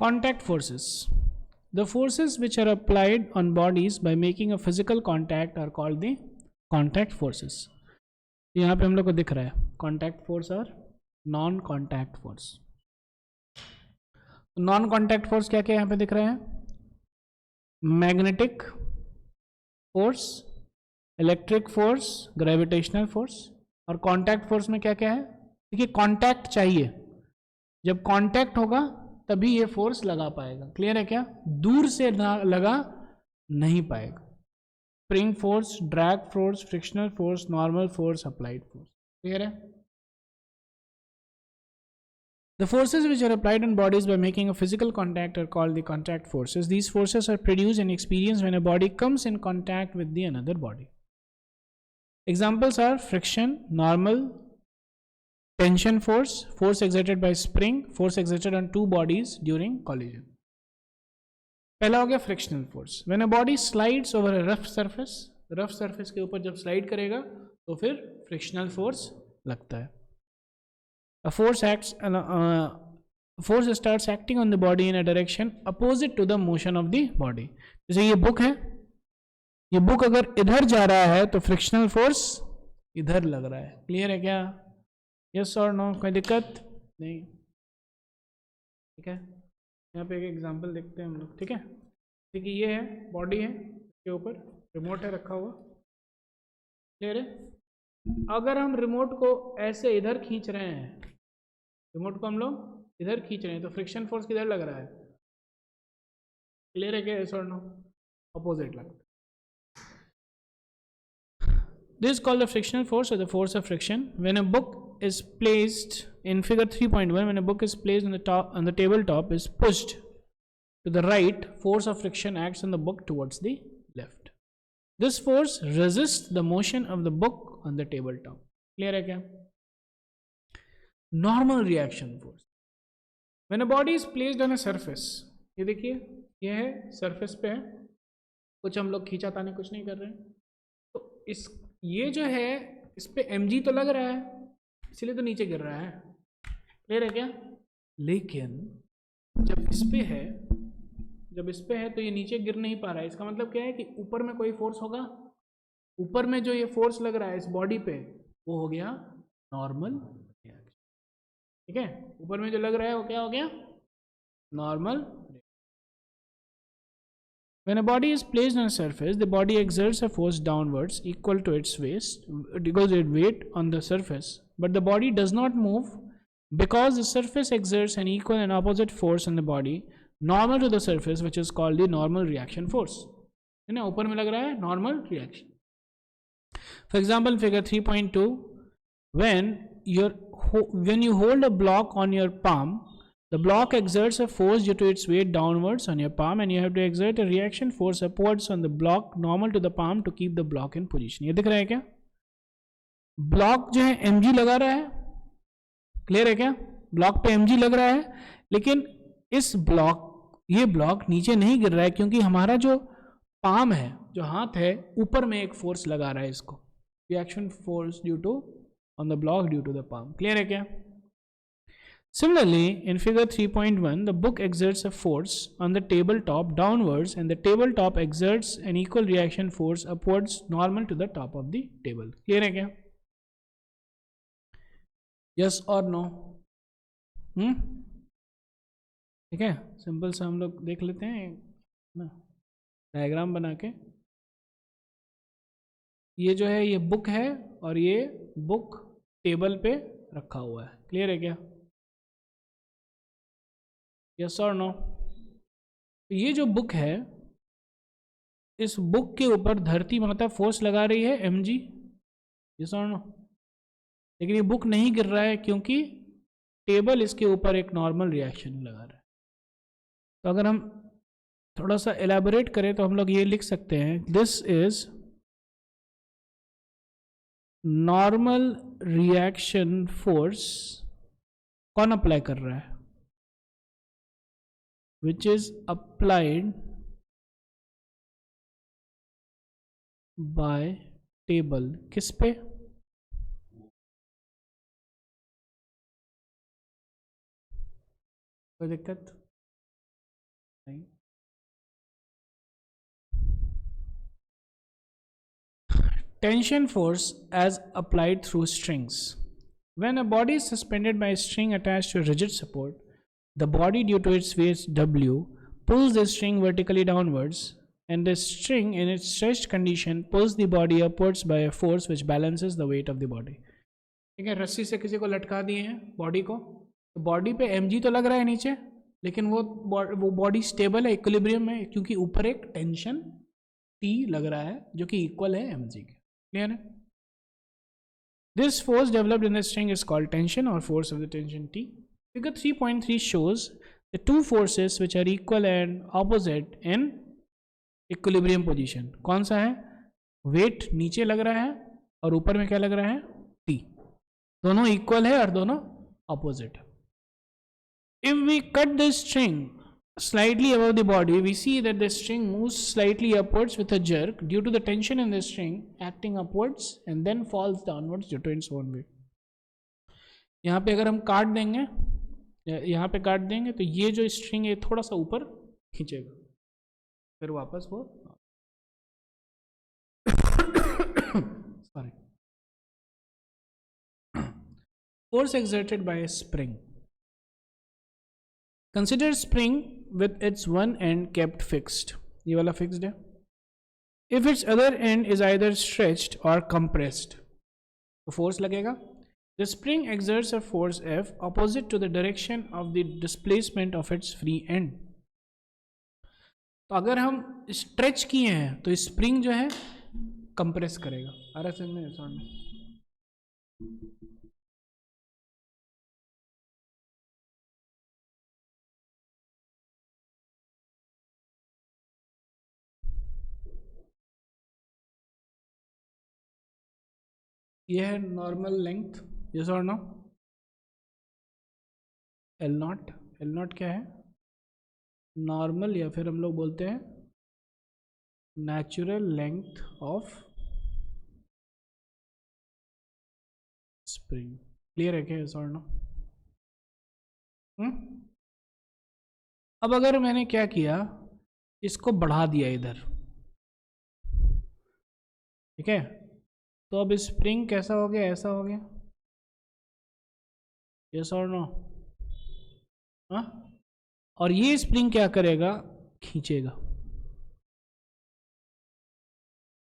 Contact forces. The forces which are applied on bodies by making a physical contact are called the contact forces. यहाँ पे हम लोग को दिख रहा है contact force और non contact force. Non contact force क्या क्या यहाँ पे दिख रहे हैं? Magnetic force, electric force, gravitational force. और कॉन्टैक्ट फोर्स में क्या क्या है? देखिए कॉन्टैक्ट चाहिए, जब कॉन्टैक्ट होगा तभी ये फोर्स लगा पाएगा. क्लियर है क्या? दूर से लगा नहीं पाएगा. Spring force, drag force, frictional force, normal force, applied force. Clear है? The forces which are applied on bodies by making a physical contact are called the contact forces. These forces are produced and experienced when a body comes in contact with the another body. Examples are friction, normal, tension force, force exerted by spring, force exerted on two bodies during collision. पहला हो गया frictional force. When a body slides over a rough surface के ऊपर जब slide करेगा तो फिर frictional force लगता है. A force starts acting on the body in a direction opposite to the motion of the body. जैसे ये बुक है, ये बुक अगर इधर जा रहा है तो फ्रिक्शनल फोर्स इधर लग रहा है. क्लियर है क्या? यस और नो? कोई दिक्कत नहीं? ठीक है, यहाँ पे एक एग्जांपल देखते हैं हम लोग. ठीक है, देखिए ये है बॉडी है, इसके ऊपर रिमोट है रखा हुआ. क्लियर है? अगर हम रिमोट को ऐसे इधर खींच रहे हैं, रिमोट को हम लोग इधर खींच रहे हैं तो फ्रिक्शन फोर्स किधर लग रहा है? क्लियर है क्या? यस और नो? अपोजिट लगता है. This is called the frictional force or the force of friction. When a book is placed in figure 3.1, when a book is placed on the tabletop is pushed to the right, force of friction acts on the book towards the left. This force resists the motion of the book on the tabletop. Clear है क्या? Normal reaction force. When a body is placed on a surface, ये देखिए ये है surface पे है, कुछ हम लोग खींचातानी कुछ नहीं कर रहे हैं, तो इस ये जो है इस पे mg तो लग रहा है, इसलिए तो नीचे गिर रहा है. क्लियर है क्या? लेकिन जब इस पे है तो ये नीचे गिर नहीं पा रहा है. इसका मतलब क्या है कि ऊपर में कोई फोर्स होगा, ऊपर में जो ये फोर्स लग रहा है इस बॉडी पे वो हो गया नॉर्मल रिएक्शन. ठीक है, ऊपर में जो लग रहा है वो क्या हो गया? Normal. When a body is placed on a surface, the body exerts a force downwards equal to its weight on the surface, but the body does not move because the surface exerts an equal and opposite force on the body normal to the surface, which is called the normal reaction force. है ना, ऊपर में लग रहा है normal reaction. For example, figure 3.2, when you hold a block on your palm, the block exerts a force due to its weight downwards on your palm, and you have to exert a reaction force upwards on the block normal to the palm to keep the block in position. ये दिख रहा है क्या? Block जो है mg लगा रहा है. क्लियर है क्या? ब्लॉक पे mg लग रहा है, लेकिन ये ब्लॉक नीचे नहीं गिर रहा है क्योंकि हमारा जो पाम है, जो हाथ है, ऊपर में एक फोर्स लगा रहा है इसको. Reaction force due to on the block due to the palm. Clear है क्या? Similarly, in figure 3.1, the book exerts a force on the tabletop downwards, and the tabletop exerts an equal reaction force upwards normal to the top of the table. Clear है क्या? Yes or no? ठीक है, simple सा हम लोग देख लेते हैं ना, डायग्राम बना के. ये जो है ये बुक है और ये बुक टेबल पे रखा हुआ है. क्लियर है क्या? यस और नो? ये जो बुक है, इस बुक के ऊपर धरती माता फोर्स लगा रही है mg. यस और नो? लेकिन ये बुक नहीं गिर रहा है क्योंकि टेबल इसके ऊपर एक नॉर्मल रिएक्शन लगा रहा है. तो अगर हम थोड़ा सा एलैबोरेट करें तो हम लोग ये लिख सकते हैं, this is normal reaction force. कौन अप्लाई कर रहा है? which is applied by table. किस पे? कोई दिक्कत? नहीं, tension force as applied through strings. When a body is suspended by a string attached to a rigid support, the body, due to its weight W, pulls the string vertically downwards, and the string, in its stretched condition, pulls the body upwards by a force which balances the weight of the body. ठीक है, रस्सी से किसी को लटका दिए हैं body को, तो बॉडी पे mg तो लग रहा है नीचे, लेकिन वो बॉडी स्टेबल है, इक्विलिब्रियम है, क्योंकि ऊपर एक टेंशन T लग रहा है जो कि इक्वल है mg के. क्लियर है? This force developed in the string is called tension or force of the tension T. Figure 3.3 shows the two forces which are equal and opposite in equilibrium position. कौन सा है? Wait नीचे लग रहा है और ऊपर में क्या लग रहा है? T. दोनों इक्वल है और दोनों opposite. If we cut the string slightly above the body, we see that the string moves slightly upwards with a jerk due to the tension in the string acting upwards and then falls downwards due to its own weight. यहाँ पे अगर हम काट देंगे, यहाँ पे काट देंगे तो ये जो स्ट्रिंग है थोड़ा सा ऊपर खींचेगा, फिर वापस वो sorry. Force exerted by a spring. Consider spring with its one end kept fixed. ये वाला fixed है. If its other end is either stretched or compressed, तो force लगेगा. The spring exerts a force F opposite to the direction of the displacement of its free end. तो अगर हम stretch किए हैं तो spring जो है compress करेगा. आ रहा समझ में? समझ में? यह है नॉर्मल लेंथ, यस और no? L naught. L naught क्या है? नॉर्मल, या फिर हम लोग बोलते हैं natural length of spring. Clear है क्या? यस और नो? अब अगर मैंने क्या किया, इसको बढ़ा दिया इधर, ठीक है, तो अब स्प्रिंग कैसा हो गया? ऐसा हो गया. यस और नो? हाँ. और ये स्प्रिंग क्या करेगा? खींचेगा.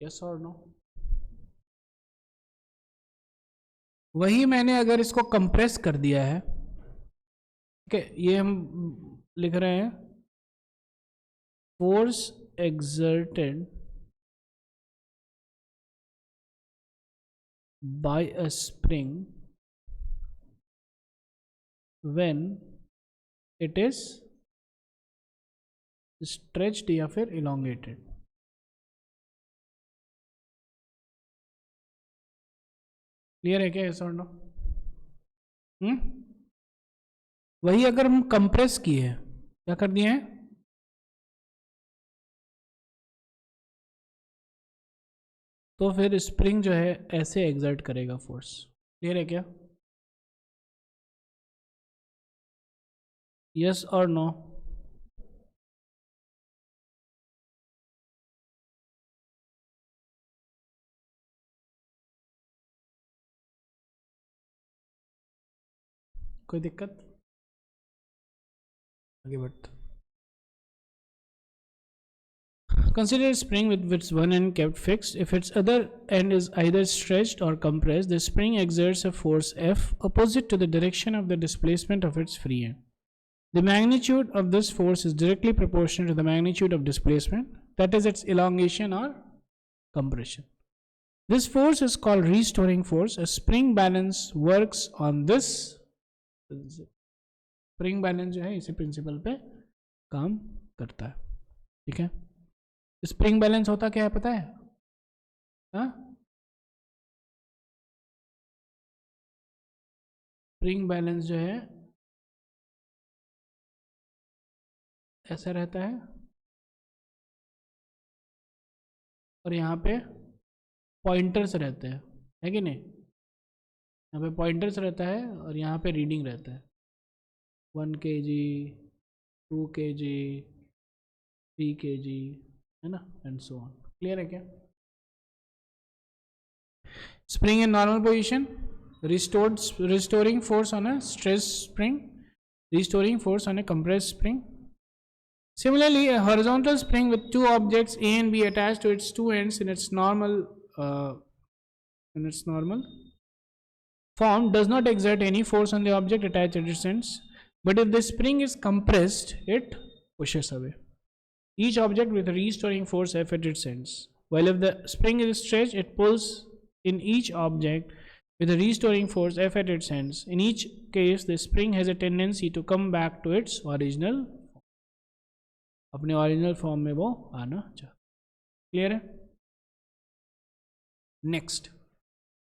यस और नो? वही मैंने अगर इसको कंप्रेस कर दिया है, ठीक है, ये हम लिख रहे हैं force exerted by a spring when it is stretched या फिर elongated. क्लियर है क्या? ऐसा और नो? वही अगर हम कंप्रेस किए हैं, क्या कर दिए हैं? तो फिर स्प्रिंग जो है ऐसे एग्जर्ट करेगा फोर्स. क्लियर है क्या? यस और नो? कोई दिक्कत? आगे बढ़ते. Consider a spring with its one end kept fixed. If its other end is either stretched or compressed, the spring exerts a force F opposite to the direction of the displacement of its free end. The magnitude of this force is directly proportional to the magnitude of displacement, that is its elongation or compression. This force is called restoring force. A spring balance works on this principle. Spring balance जो है इसी principal पे काम करता है. ठीक है, spring balance होता क्या है पता है? स्प्रिंग बैलेंस जो है ऐसा रहता है और यहाँ पे पॉइंटर्स रहते हैं, है कि नहीं? यहाँ पे पॉइंटर्स रहता है और यहाँ पे रीडिंग रहता है. 1 kg, 2 kg, 3 kg, है ना, एंड सो ऑन. क्लियर है क्या? Spring in normal position, restoring force on a stress spring, restoring force on a compressed spring. Similarly, a horizontal spring with two objects A and B attached to its two ends in its normal form does not exert any force on the object attached at its ends, but if the spring is compressed, it pushes away each object with a restoring force F at its ends, while if the spring is stretched, it pulls in each object with a restoring force F at its ends. In each case, the spring has a tendency to come back to its original form. अपने original form में वो आना चाहिए. Clear है? Next,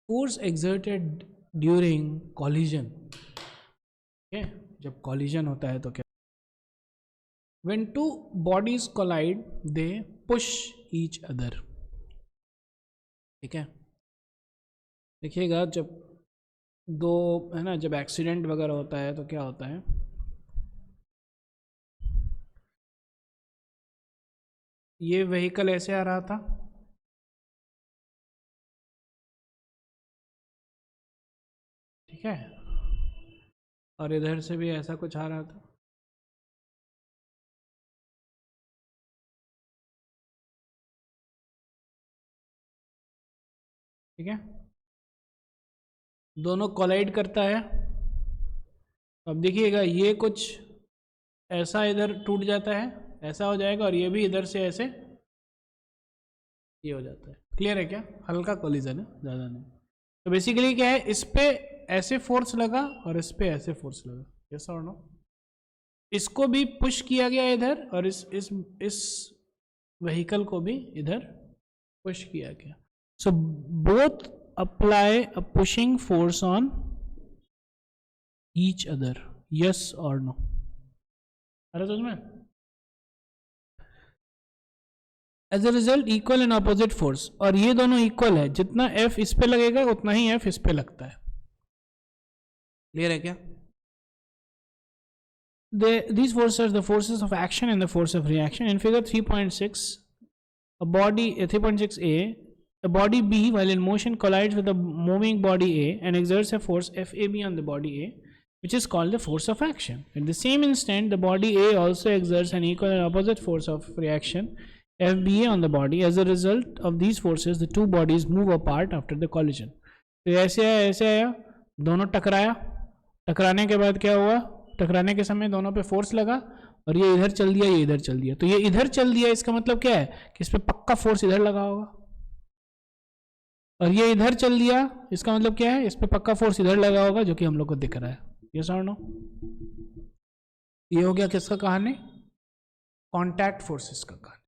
force exerted during collision. Okay, जब collision होता है तो क्या? When two bodies collide, they push each other. ठीक है, देखिएगा जब दो, है ना, जब एक्सीडेंट वगैरह होता है तो क्या होता है, ये व्हीकल ऐसे आ रहा था, ठीक है, और इधर से भी ऐसा कुछ आ रहा था, ठीक है, दोनों कोलाइड करता है. अब देखिएगा ये कुछ ऐसा इधर टूट जाता है, ऐसा हो जाएगा, और ये भी इधर से ऐसे ये हो जाता है. क्लियर है क्या? हल्का कोलिजन है, ज़्यादा नहीं. तो बेसिकली क्या है, इस पे ऐसे फोर्स लगा और इस पे ऐसे फोर्स लगा, यस और नो? इसको भी पुश किया गया इधर, और इस व्हीकल को भी इधर पुश किया गया. So both apply a pushing force on each other, yes or no? अरे समझ में? As a result, equal and opposite force, और ये दोनों इक्वल है, जितना F इस पे लगेगा उतना ही F इस पे लगता है. क्लियर है क्या? These forces are the forces of action and the force of reaction. In figure 3.6, a body 3.6a, a body B while in motion collides with a moving body A and exerts a force FAB on the body A, which is called the force of action. At the same instant, the body A also exerts an equal and opposite force of reaction FBA on the body. As a result of these forces, the two bodies move apart after the collision. तो ऐसे आया, दोनों टकराया, टकराने के बाद क्या हुआ, टकराने के समय दोनों पे फोर्स लगा, और ये इधर चल दिया, ये इधर चल दिया. तो ये इधर चल दिया, इसका मतलब क्या है कि इस पे पक्का फोर्स इधर लगा होगा, और ये इधर चल दिया, इसका मतलब क्या है, इस पे पक्का फोर्स इधर लगा होगा, जो कि हम लोग को दिख रहा है. यस और नो? ये हो गया किसका कहानी? कांटेक्ट फोर्सेस का कहानी.